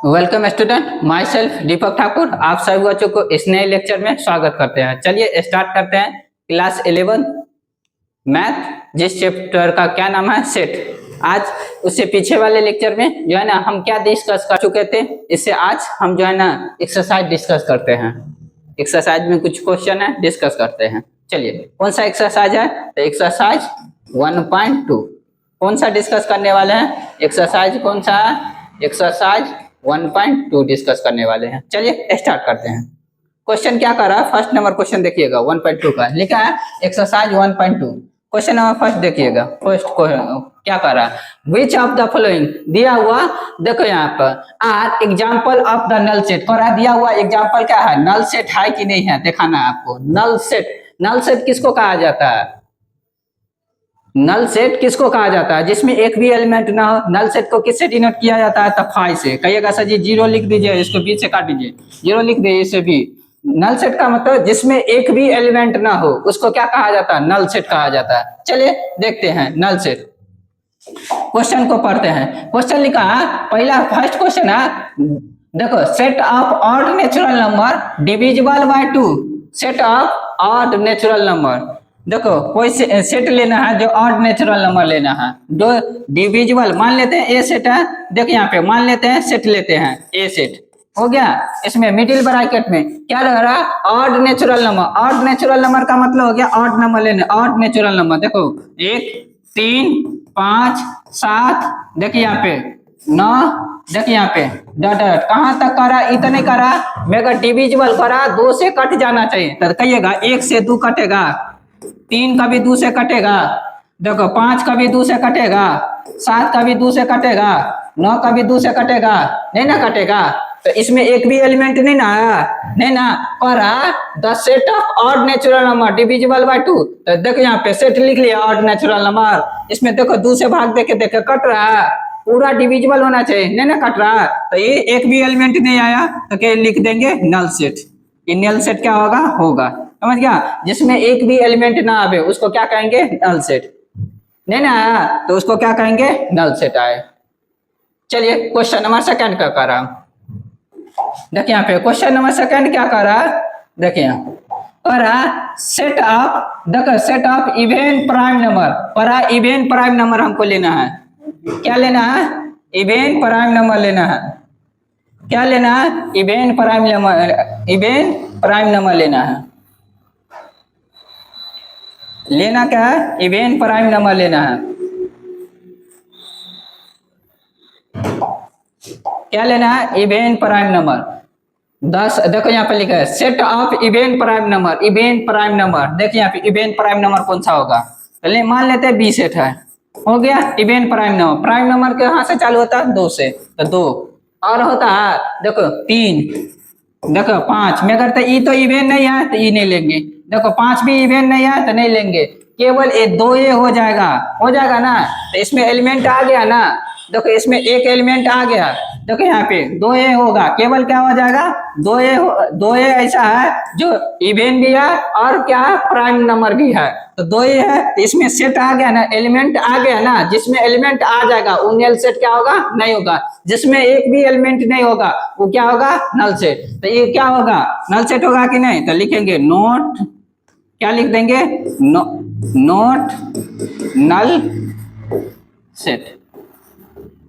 Welcome student, my self दीपक ठाकुर। आप सभी बच्चों को इस नए लेक्चर में स्वागत करते हैं। चलिए स्टार्ट करते हैं। क्लास 11 मैथ, जिस चैप्टर का क्या नाम है सेट। आज उससे पीछे वाले लेक्चर में जो है ना हम क्या डिस्कस कर चुके थे, इससे आज हम जो है ना एक्सरसाइज डिस्कस करते हैं। एक्सरसाइज में कुछ क्वेश्चन है, डिस्कस करते हैं। चलिए कौन सा एक्सरसाइज है, तो एक्सरसाइज 1.2 कौन सा डिस्कस करने वाले हैं। एक्सरसाइज कौन सा है, एक्सरसाइज 1.2 डिस्कस करने वाले हैं। चलिए स्टार्ट करते हैं। क्वेश्चन क्या कर रहा है, फर्स्ट नंबर क्वेश्चन देखिएगा 1.2 का लिखा है एक्सरसाइज 1.2। क्वेश्चन नंबर फर्स्ट देखिएगा। फर्स्ट क्या कर रहा है, विच ऑफ द फॉलोइंग दिया हुआ, देखो यहाँ पर are example of the null set कर दिया हुआ। एग्जाम्पल क्या है, नल सेट है कि नहीं है दिखाना है आपको। नल सेट, नल सेट किसको कहा जाता है, नल सेट किसको कहा जाता है, जिसमें एक भी एलिमेंट ना हो। नल सेट को किससे डिनोट किया जाता है, तो फाइव से। कहिएगा सर जी जीरो लिख दीजिए, इसको बी से काट दीजिए, जीरो लिख दीजिए इसे भी। नल सेट का मतलब जिसमें एक भी एलिमेंट ना हो उसको क्या कहा जाता है, नल सेट कहा जाता है। चलिए देखते हैं नल सेट। क्वेश्चन को पढ़ते हैं। क्वेश्चन लिखा है, पहला फर्स्ट क्वेश्चन है, देखो set of odd natural number divisible by 2। Set of odd natural number, देखो कोई सेट लेना है जो ऑड नेचुरल नंबर लेना है। दो डिविजिबल मान लेते हैं, ए सेट है। देखो यहाँ पे मान लेते हैं सेट लेते हैं, ए सेट हो गया। इसमें मिडिल ब्रैकेट में क्या लग रहा है, odd natural number. Odd natural number का मतलब हो गया ऑड नंबर लेने, ऑड नेचुरल नंबर। देखो 1 3 5 7, देखिए यहाँ पे 9, देखिए यहाँ पे डॉट डॉट कहाँ तक करा, इतने करा। मैं अगर डिविजिबल करा 2 से कट जाना चाहिए, तो कहिएगा 1 से 2 कटेगा, 3 का भी 2 से कटेगा, देखो 5 का भी 2 से कटेगा, 7 का भी 2 से कटेगा, 9 का भी 2 से कटेगा, नहीं ना कटेगा। तो इसमें एक भी एलिमेंट नहीं ना आया, नहीं ना। और the set of odd natural number divisible by 2, तो देखो यहाँ पे सेट लिख लिया ऑड नेचुरल नंबर। इसमें देखो 2 से भाग देके देखो कट रहा है, पूरा डिविजिबल होना चाहिए, नहीं ना कट रहा है। तो ये एक भी एलिमेंट नहीं आया तो क्या लिख देंगे, नल सेट। ये नल सेट क्या होगा, होगा, समझ गया। जिसमें एक भी एलिमेंट ना आवे उसको क्या कहेंगे, नल सेट। नहीं ना आया तो उसको क्या कहेंगे, नल सेट आए। चलिए क्वेश्चन नंबर सेकंड का कर रहा, देखिए यहाँ पे क्वेश्चन नंबर सेकंड क्या कर रहा, देखिए पर सेट ऑफ, देखो set of even prime number. पर इवन प्राइम नंबर हमको लेना है, क्या लेना है, इवन प्राइम नंबर लेना है। क्या लेना है, even prime number, even prime number लेना है। लेना क्या है, इवन प्राइम नंबर लेना है। क्या लेना है, इवन प्राइम नंबर 10। देखो यहाँ पे लिखा है set of even prime number, even prime number. देखिए यहाँ पे इवन प्राइम नंबर कौन सा होगा, पहले मान लेते हैं बी सेट है, हो गया even prime number. Prime number कहाँ से चालू होता है, 2 से, तो 2 और होता है, देखो 3, देखो 5 में करते ई तो इवन नहीं है तो ई नहीं लेंगे। देखो 5 भी इवन नहीं है तो नहीं लेंगे, केवल ये 2 ए हो जाएगा, हो जाएगा ना। तो इसमें एलिमेंट आ गया ना, देखो इसमें एक एलिमेंट आ गया, देखो यहाँ पे 2 ए होगा, केवल क्या हो जाएगा, 2 ए ऐसा है जो इवन भी है और क्या है, प्राइम नंबर भी है। तो 2 ए है तो इसमें सेट आ गया ना, एलिमेंट आ गया ना। जिसमें एलिमेंट आ जाएगा वो नल सेट क्या होगा, नहीं होगा। जिसमें एक भी एलिमेंट नहीं होगा वो क्या होगा, नल सेट। तो ये क्या होगा, नल सेट होगा कि नहीं, तो लिखेंगे नोट, क्या लिख देंगे, not null set,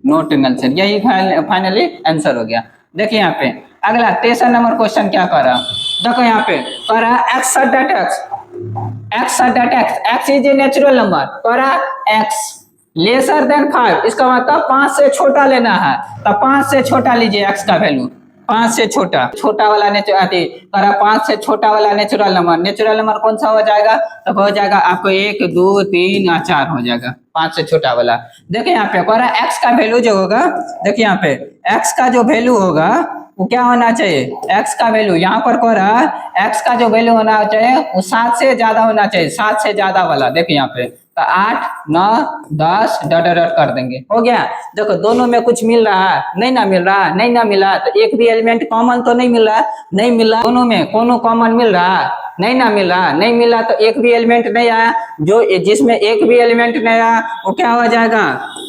not null set. यही फाइनली आंसर हो गया। देखिए यहाँ पे अगला तेसरा नंबर क्वेश्चन क्या कर रहा, देखो यहाँ पे कह रहा x dot x, x dot x, x is a natural number. कह रहा एक्स लेसर देन 5, इसका मतलब 5 से छोटा लेना है। तो 5 से छोटा लीजिए एक्स का वैल्यू, 5 से छोटा, छोटा वाला नेचुरल, 5 से छोटा वाला नेचुरल नंबर। नेचुरल नंबर कौन सा हो जाएगा, तो हो जाएगा आपको 1 2 3 और 4 हो जाएगा, 5 से छोटा वाला। देखिए यहाँ पे कह रहा एक्स का वैल्यू जो होगा, देखिए यहाँ पे एक्स का जो वैल्यू होगा वो क्या होना चाहिए, एक्स का वैल्यू यहाँ पर कह रहा एक्स का जो वैल्यू होना चाहिए वो 7 से ज्यादा होना चाहिए, 7 से ज्यादा वाला। देखिए यहाँ पे तो 8 9 10 डॉट डॉट कर देंगे, हो गया। देखो दोनों में कुछ मिल रहा है, नहीं ना मिल रहा, नहीं ना मिला, तो एक भी एलिमेंट कॉमन तो नहीं मिल रहा, नहीं मिला। दोनों में कोनो कॉमन मिल रहा, नहीं ना मिल रहा, नहीं मिला तो एक भी एलिमेंट नहीं आया। जो जिसमें एक भी एलिमेंट नहीं आया वो क्या हो जाएगा,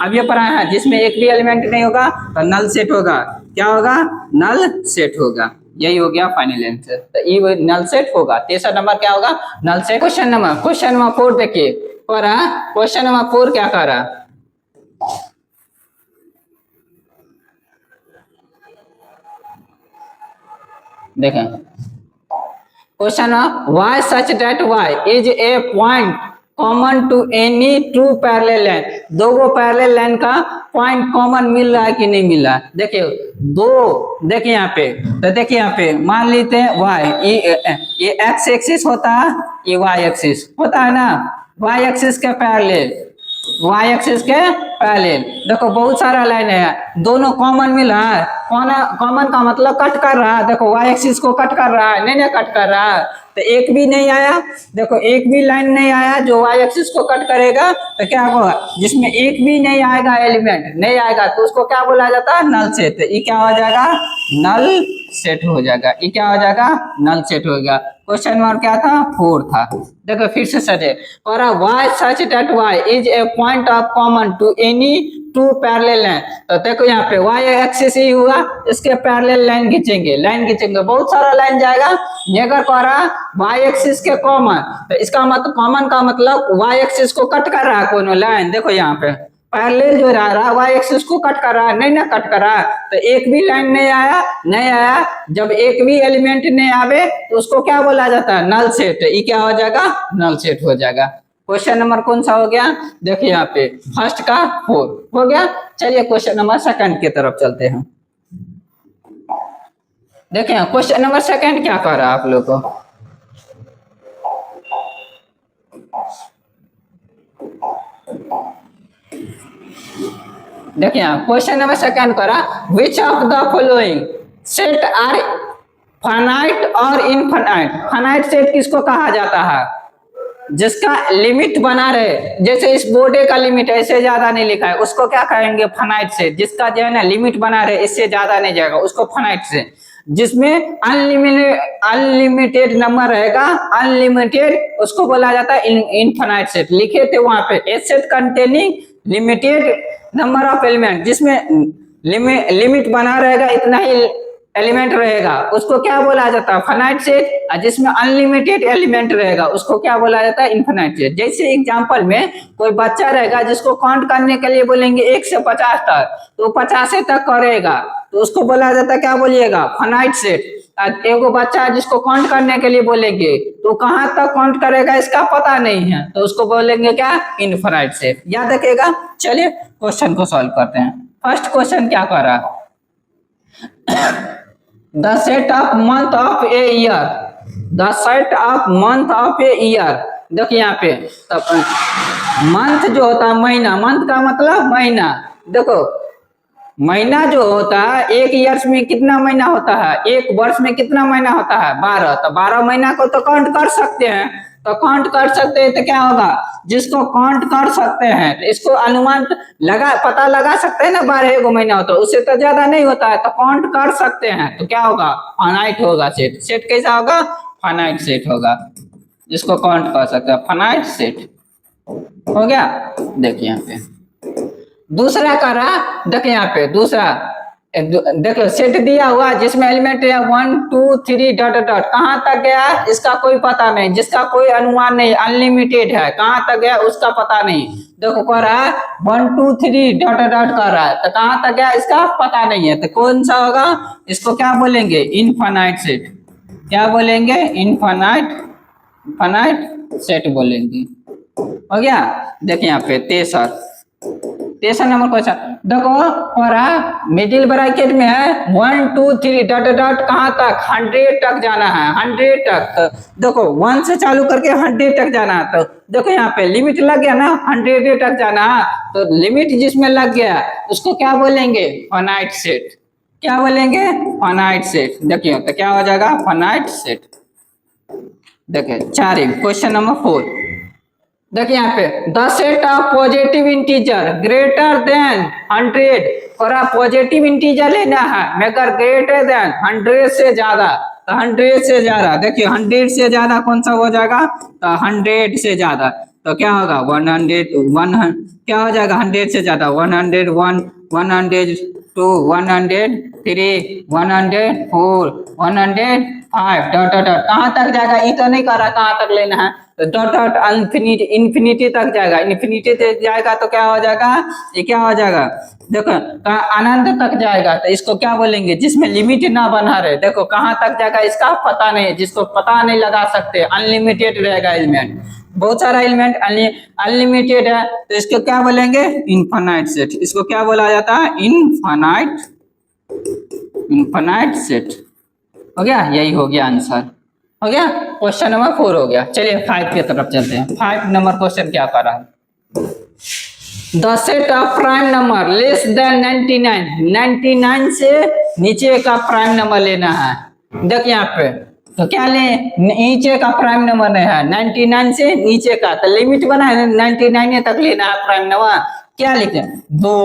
अब ये पढ़ा है, जिसमें एक भी एलिमेंट नहीं होगा तो नल सेट होगा। क्या होगा, नल सेट होगा। यही हो गया फाइनल आंसर। तो ई नल सेट होगा। तीसरा नंबर क्या होगा, नल सेट। क्वेश्चन नंबर 4 देखिए, और क्वेश्चन नंबर 4 क्या कर रहा है, देखें question, y such that y is a point common to any two parallel line. दो गो पैरेलल लाइन का पॉइंट कॉमन मिल रहा है कि नहीं मिल रहा है। देखिए दो, देखिए यहाँ पे, तो देखिए यहाँ पे मान लेते हैं वाई, ये एक्स एक्सिस होता है, ये वाई एक्सिस होता है ना, वाई एक्सिस के पैरेलल, वाई एक्सिस के पैरेलल। देखो बहुत सारा लाइन है, दोनों कॉमन मिल रहा है, कॉमन का मतलब कट कर रहा है। देखो वाई एक्सिस को कट कर रहा है, नहीं ना कट कर रहा है, तो एक भी नहीं आया। देखो एक भी लाइन नहीं आया जो वाई एक्सिस को कट करेगा, तो क्या होगा, जिसमें एक भी नहीं आएगा, एलिमेंट नहीं आएगा, तो उसको क्या बोला जाता है, नल सेट। ये क्या हो जाएगा, नल सेट हो जाएगा। ये क्या हो जाएगा, नल सेट हो गया। क्वेश्चन नंबर क्या था, 4 था। देखो फिर से सजे, और y such that y is a point of common to any two parallel line. तो देखो यहाँ पे वाई एक्सिस ही हुआ, इसके पैरेलल लाइन खींचेंगे, बहुत सारा लाइन जाएगा। अगर करा वाई एक्सिस के कॉमन, तो इसका मतलब कॉमन का मतलब वाई एक्सिस को कट कर रहा है कोनो लाइन। देखो यहाँ पे पैरेलल जो रहा है वाई एक्सिस को कट कर रहा है, नहीं ना कट कर रहा है, तो एक भी लाइन नहीं आया। जब एक भी एलिमेंट नहीं आवे तो उसको क्या बोला जाता है, नल सेट। ये क्या हो जाएगा, नल सेट हो जाएगा। क्वेश्चन नंबर कौन सा हो गया, देखिए यहाँ पे फर्स्ट का 4 हो गया। चलिए क्वेश्चन नंबर 2 की तरफ चलते हैं। देखिए क्वेश्चन नंबर 2 क्या कर रहा है आप लोग को, देखिए क्वेश्चन नंबर 2 करा, which of the following set are finite और इनफाइनाइट। फाइनाइट सेट किसको कहा जाता है, जिसका लिमिट बना रहे, जैसे इस बोर्डे का लिमिट है, इससे ज्यादा नहीं लिखा है, उसको क्या कहेंगे, फाइनाइट सेट। जिसका जो है ना लिमिट बना रहे, इससे ज्यादा नहीं जाएगा, उसको फाइनाइट सेट। जिसमें अनलिमिटेड नंबर रहेगा, अनलिमिटेड, उसको बोला जाता है इनफाइनाइट सेट। लिखे थे वहां पे, a set containing limited number of element, जिसमें लिमिट बना रहेगा, इतना ही एलिमेंट रहेगा, उसको क्या बोला जाता है, फाइनाइट सेट। और जिसमें अनलिमिटेड एलिमेंट रहेगा, उसको क्या बोला जाता है, इनफाइनाइट सेट। जैसे एग्जांपल में कोई बच्चा रहेगा जिसको काउंट करने के लिए बोलेंगे 1 से 50 तक, तो 50 तक करेगा, तो उसको बोला जाता है, क्या बोलिएगा, फाइनाइट सेट। एगो बच्चा जिसको काउंट करने के लिए बोलेंगे तो कहाँ तक काउंट करेगा इसका पता नहीं है, तो उसको बोलेंगे क्या, इनफाइनाइट सेट। याद रखिएगा। चलिए क्वेश्चन को सॉल्व करते हैं। फर्स्ट क्वेश्चन क्या कर रहा है, the set of month of a year, the set of month of a year. देखिए यहाँ पे मंथ जो होता है महीना, मंथ का मतलब महीना। देखो महीना जो होता है, एक ईयर्स में कितना महीना होता है, एक वर्ष में कितना महीना होता है, 12। तो 12 महीना को तो काउंट कर सकते हैं, तो काउंट कर सकते हैं, तो क्या होगा, जिसको काउंट कर सकते हैं तो इसको अनुमान पता लगा सकते हैं ना, 12 गो महीना होता है, उससे तो ज्यादा नहीं होता है, तो काउंट कर सकते हैं, तो क्या होगा, फाइनाइट होगा सेट। सेट कैसा होगा, फाइनाइट सेट होगा, जिसको काउंट कर सकते हैं, फाइनाइट सेट हो गया। देखिए यहाँ पे दूसरा करा, देखिए यहाँ पे दूसरा, देखो सेट दिया हुआ जिसमें एलिमेंट है 1 2 3 डॉट डॉट, कहाँ तक गया इसका कोई पता नहीं, जिसका कोई अनुमान नहीं, अनलिमिटेड है, कहाँ तक गया उसका पता नहीं। देखो कह रहा है 1 2 3 डॉट डॉट कर रहा है, तो कहाँ तक गया इसका पता नहीं है, तो कौन सा होगा, इसको क्या बोलेंगे, इनफाइनाइट सेट। क्या बोलेंगे, इनफाइनाइट सेट बोलेंगे। हो गया। देखिए यहाँ पे तेसर नंबर क्वेश्चन, देखो और मिडिल ब्रैकेट में है 1 2 3 डॉट डॉट, कहाँ तक, 100 तक जाना है, 100 तक। तो देखो 1 से चालू करके 100 तक जाना है, तो देखो यहाँ पे लिमिट लग गया ना, 100 तक जाना है, तो लिमिट जिसमें लग गया उसको क्या बोलेंगे, फाइनाइट सेट। क्या बोलेंगे, फाइनाइट सेट। देखिए तो क्या हो जाएगा, फाइनाइट सेट। देखिए क्वेश्चन नंबर 4, देखिए यहाँ पे the set of positive integer greater than 100, और पॉजिटिव इंटीजर लेना है मगर ग्रेटर देन 100 से ज्यादा, तो 100 से ज्यादा, देखिए 100 से ज्यादा कौन सा हो जाएगा, तो 100 से ज्यादा। तो क्या होगा 100 क्या हो जाएगा 100 से ज्यादा 101 102 103 104 105 डॉट डॉट डॉट कहाँ तक जाएगा ये तो नहीं कर रहा कहाँ तक लेना है तो डॉट डॉट इन्फिनिटी तक जाएगा इन्फिनिटी तक जाएगा तो क्या हो जाएगा ये क्या हो जाएगा देखो अनंत तक जाएगा तो इसको क्या बोलेंगे जिसमें लिमिट ना बना रहे देखो कहाँ तक जाएगा इसका पता नहीं है जिसको पता नहीं लगा सकते अनलिमिटेड रहेगा एलिमेंट बहुत सारा एलिमेंट अनलिमिटेड है तो इसको क्या बोलेंगे इनफाइनाइट सेट इसको क्या बोला जाता है इनफाइनाइट सेट हो गया यही हो गया आंसर हो गया क्वेश्चन नंबर 4 हो गया चलिए 5 की तरफ चलते हैं 5 नंबर क्वेश्चन क्या कर रहा है the set of prime number less than 99 से नीचे का प्राइम नंबर लेना है देख यहाँ पे तो क्या ले नीचे का प्राइम नंबर नहीं है 99 से नीचे का तो लिमिट बना है 99 तक लेना है प्राइम नंबर क्या लिखते हैं 2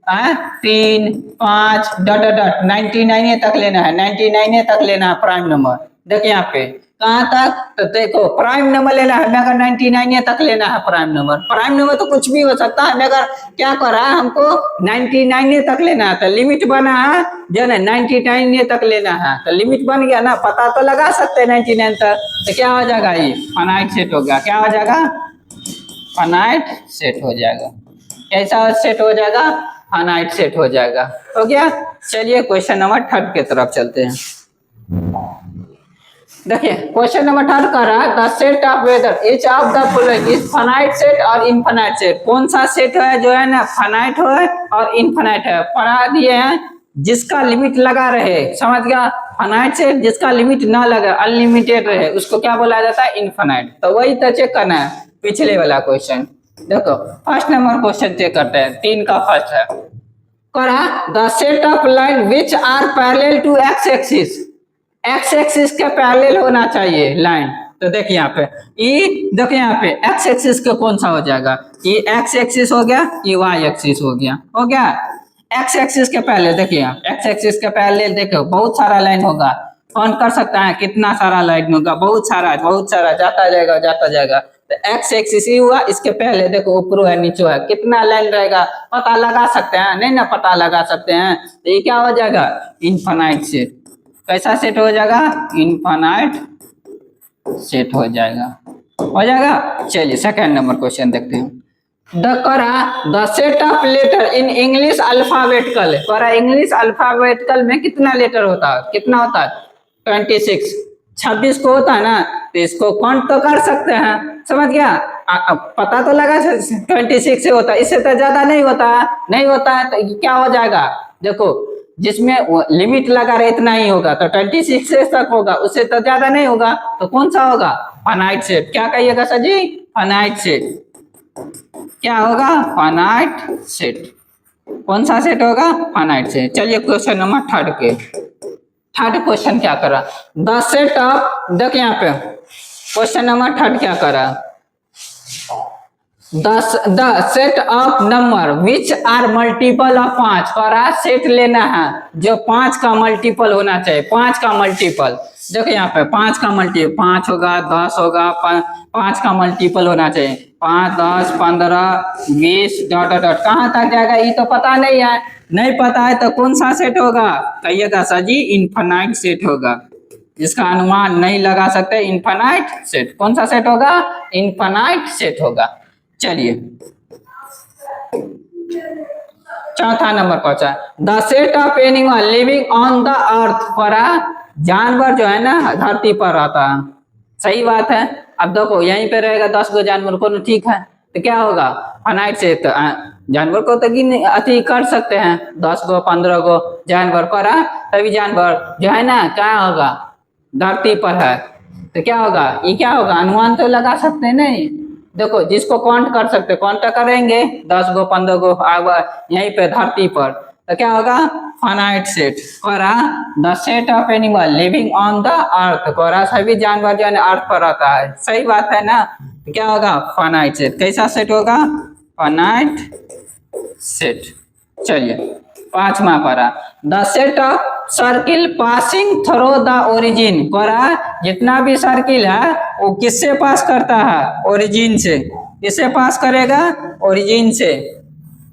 3 5 डॉट डॉट डॉट 99 तक लेना है 99 तक लेना है प्राइम नंबर देखिए यहाँ पे कहाँ तक तो देखो प्राइम नंबर लेना है मगर 99 तक लेना है प्राइम नंबर तो कुछ भी हो सकता है मगर क्या कर रहा है हमको 99 तक लेना है तो लिमिट बना है जो ना 99 तक लेना है तो लिमिट बन गया ना पता तो लगा सकते हैं 99 तक तो क्या हो जाएगा ये फाइनाइट सेट हो गया क्या हो जाएगा फाइनाइट सेट हो जाएगा कैसा सेट हो जाएगा फाइनाइट सेट हो जाएगा हो गया चलिए क्वेश्चन नंबर 3 की तरफ चलते हैं देखिए क्वेश्चन नंबर 3 कर रहा है the set of whether each of the following is finite set और इनफाइनाइट सेट कौन सा सेट है जो है ना फाइनाइट हो और इनफाइनाइट है पढ़ा दिए हैं जिसका लिमिट लगा रहे समझ गया फाइनाइट सेट जिसका लिमिट ना लगे अनलिमिटेड रहे उसको क्या बोला जाता है इनफाइनाइट तो वही तो चेक करना है पिछले वाला क्वेश्चन देखो फर्स्ट नंबर क्वेश्चन चेक करते हैं 3 का फर्स्ट है करा the set of line which are parallel to x axis x axis के पैरेलल होना चाहिए लाइन तो देखिए यहाँ पे ये देखिए यहाँ पे एक्स एक्सिस का कौन सा हो जाएगा ये एक्स एक्सिस हो गया ये वाई एक्सिस हो गया एक्स एक्सिस के पैरेलल देखिए यहाँ एक्स एक्सिस के पैरेलल देखो बहुत सारा लाइन होगा काउंट कर सकता है कितना सारा लाइन होगा बहुत सारा जाता जाएगा तो एक्स एक्सिस ही हुआ इसके पहले देखो ऊपर है नीचे है कितना लाइन रहेगा पता लगा सकते हैं नहीं ना पता लगा सकते हैं तो ये क्या हो जाएगा इनफाइनाइट सेट कैसा सेट हो जाएगा इनफाइनाइट सेट हो जाएगा चलिए सेकंड नंबर क्वेश्चन देखते हैं the set of letter in English alphabetical English alphabetical में कितना लेटर होता है 26 को होता है ना तो इसको काउंट तो कर सकते हैं समझ गया पता तो लगा 26 से होता है इससे तो ज्यादा नहीं होता है तो क्या हो जाएगा देखो जिसमें लिमिट लगा रहे इतना ही होगा तो 26 से तक होगा उससे तो ज्यादा नहीं होगा तो कौन सा होगा फाइनाइट सेट क्या कहिएगा सर जी फाइनाइट सेट क्या होगा फाइनाइट सेट कौन सा सेट होगा फाइनाइट सेट चलिए क्वेश्चन नंबर 3 क्वेश्चन क्या करा द सेट ऑफ देख यहाँ पे क्वेश्चन नंबर 3 क्या करा the set of number which are multiple of 5 करा सेट लेना है जो 5 का मल्टीपल होना चाहिए 5 का मल्टीपल देखो यहाँ पे 5 का मल्टीपल 5 होगा 10 होगा 5 का मल्टीपल होना चाहिए 5 10 15 20 डॉट डॉट डॉट कहाँ तक जाएगा ये तो पता नहीं पता है तो कौन सा सेट होगा कहिएगा सर जी इनफाइनाइट सेट होगा जिसका अनुमान नहीं लगा सकते इनफाइनाइट सेट कौन सा सेट होगा इनफाइनाइट सेट होगा चलिए 4 नंबर पहुंचा the set of animal living on the earth पर जानवर जो है ना धरती पर रहता है सही बात है अब देखो यहीं पे रहेगा 10 गो जानवर को ठीक है तो क्या होगा फाइनाइट सेट जानवर को तो अति कर सकते हैं 10 गो 15 गो जानवर करा तभी जानवर जो है ना क्या होगा धरती पर है तो क्या होगा ये क्या होगा अनुमान तो लगा सकते हैं नहीं देखो जिसको काउंट कर सकते काउंट करेंगे 10 गो 15 गो यहीं पे धरती पर तो क्या होगा फाइनाइट सेट करा the set of animal living on the earth करा सभी जानवर जो है अर्थ पर रहता है सही बात है ना तो क्या होगा फाइनाइट सेट कैसा सेट होगा फाइनाइट सेट चलिए 5वां परा the set of circle passing through the origin करा जितना भी सर्किल है वो किससे पास करता है ओरिजिन से किससे पास करेगा? ओरिजिन से।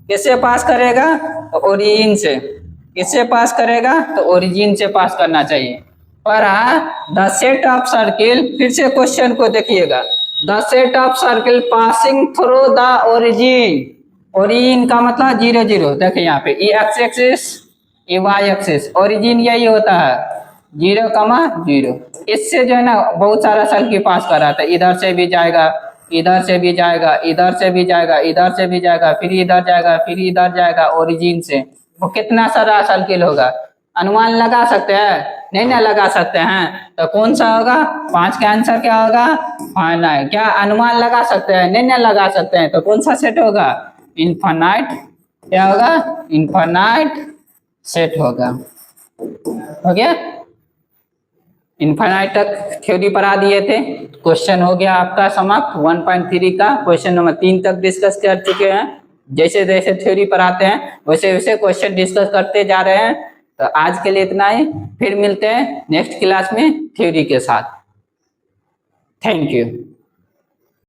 किससे पास करेगा? तो ओरिजिन से। किससे पास करेगा? तो ओरिजिन से पास करना चाहिए। पर द सेट ऑफ सर्किल, फिर से क्वेश्चन को देखिएगा, the set of circle passing through the origin. Origin का मतलब 0 0, देखिए यहाँ पे ये एक्स एक्सिस, ये वाई एक्सिस, ओरिजिन यही होता है 0, 0। इससे जो है ना बहुत सारा सर्किल पास कर रहा था, इधर से भी जाएगा, इधर से भी जाएगा, इधर से भी जाएगा, इधर से भी जाएगा, फिर इधर जाएगा, फिर इधर जाएगा, ओरिजिन से। वो कितना सारा सर्किल होगा? अनुमान लगा सकते हैं? नहीं ना लगा सकते हैं, तो कौन सा होगा? 5 का आंसर क्या होगा? फाइनाइट। क्या अनुमान लगा सकते हैं? नहीं ना लगा सकते हैं, तो कौन सा सेट होगा? इनफाइनाइट। क्या होगा? इनफाइनाइट सेट होगा। हो गया? इनफाइनाइट तक थ्योरी पढ़ा दिए थे। क्वेश्चन हो गया आपका समाप्त। 1.3 का क्वेश्चन नंबर 3 तक डिस्कस कर चुके हैं। जैसे जैसे थ्योरी पढ़ाते हैं वैसे वैसे क्वेश्चन डिस्कस करते जा रहे हैं। तो आज के लिए इतना ही, फिर मिलते हैं नेक्स्ट क्लास में थ्योरी के साथ। Thank you.